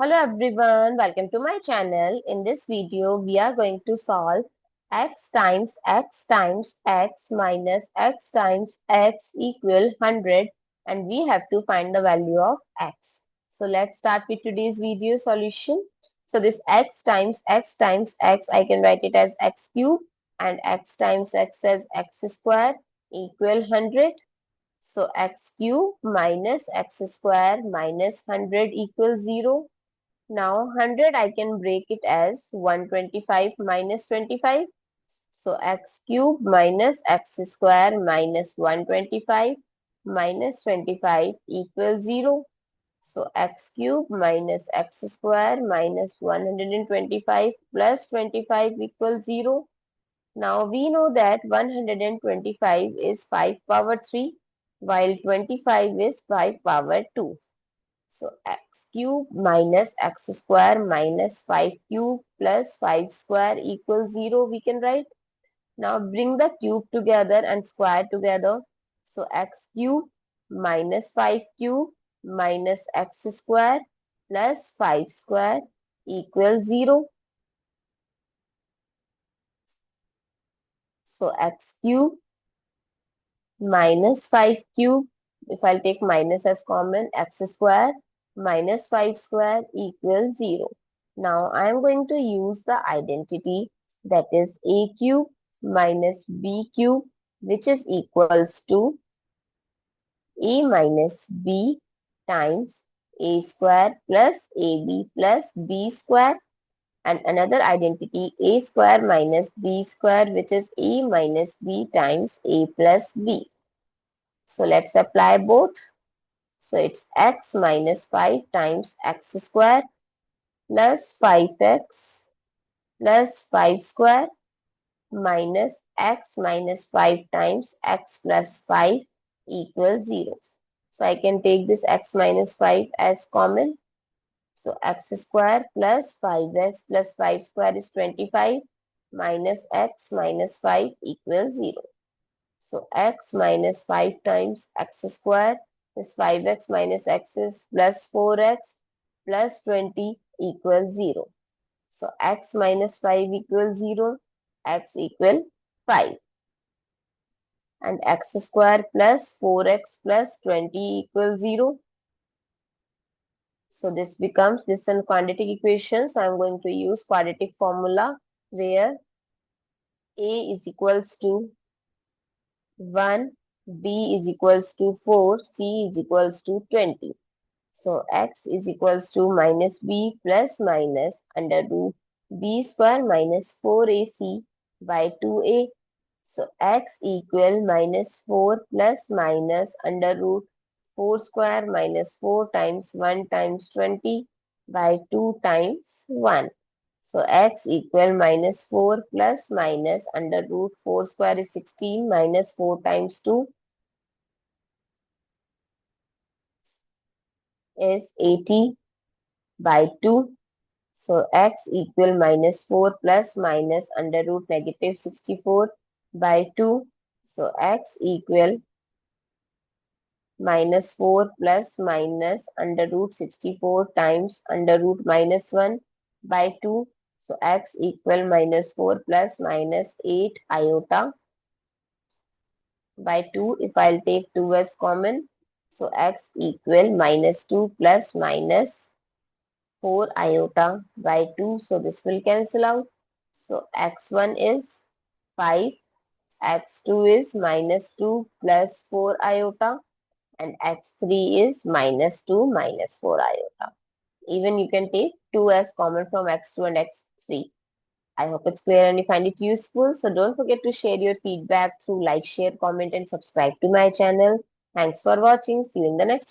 Hello everyone, welcome to my channel. In this video, we are going to solve x times x times x minus x times x equal 100 and we have to find the value of x. So let's start with today's video solution. So this x times x times x, I can write it as x cube and x times x as x square equal 100. So x cube minus x square minus 100 equals 0. Now 100 I can break it as 125 minus 25. So x cube minus x square minus 125 minus 25 equals 0. So x cube minus x square minus 125 plus 25 equals 0. Now we know that 125 is 5 power 3 while 25 is 5 power 2. So x cube minus x square minus 5 cube plus 5 square equals 0 we can write. Now bring the cube together and square together. So x cube minus 5 cube minus x square plus 5 square equals 0. So x cube minus 5 cube, if I'll take minus as common, x square minus 5 square equals 0. Now I am going to use the identity that is a cube minus b cube, which is equals to a minus b times a square plus ab plus b square, and another identity a square minus b square, which is a minus b times a plus b. So let's apply both. So it's x minus 5 times x square plus 5x plus 5 square minus x minus 5 times x plus 5 equals 0. So I can take this x minus 5 as common. So x square plus 5x plus 5 square is 25 minus x minus 5 equals 0. So x minus 5 times x square is 5x minus x is plus 4x plus 20 equals 0. So x minus 5 equals 0, x equal 5. And x square plus 4x plus 20 equals 0. So this becomes this is a quadratic equation. So I'm going to use quadratic formula where a is equals to 1, b is equals to 4, c is equals to 20. So x is equals to minus b plus minus under root b square minus 4ac by 2a. So x equal minus 4 plus minus under root 4 square minus 4 times 1 times 20 by 2 times 1. So x equal minus 4 plus minus under root 4 square is 16 minus 4 times 2 is 80 by 2. So x equal minus 4 plus minus under root negative 64 by 2. So x equal minus 4 plus minus under root 64 times under root minus 1 by 2. So x equal minus 4 plus minus 8 iota by 2. If I'll take 2 as common, so x equal minus 2 plus minus 4 iota by 2. So this will cancel out. So x1 is 5, x2 is minus 2 plus 4 iota, and x3 is minus 2 minus 4 iota. Even you can take 2 as common from x2 and x3. I hope it's clear and you find it useful. So don't forget to share your feedback through like, share, comment and subscribe to my channel. Thanks for watching. See you in the next video.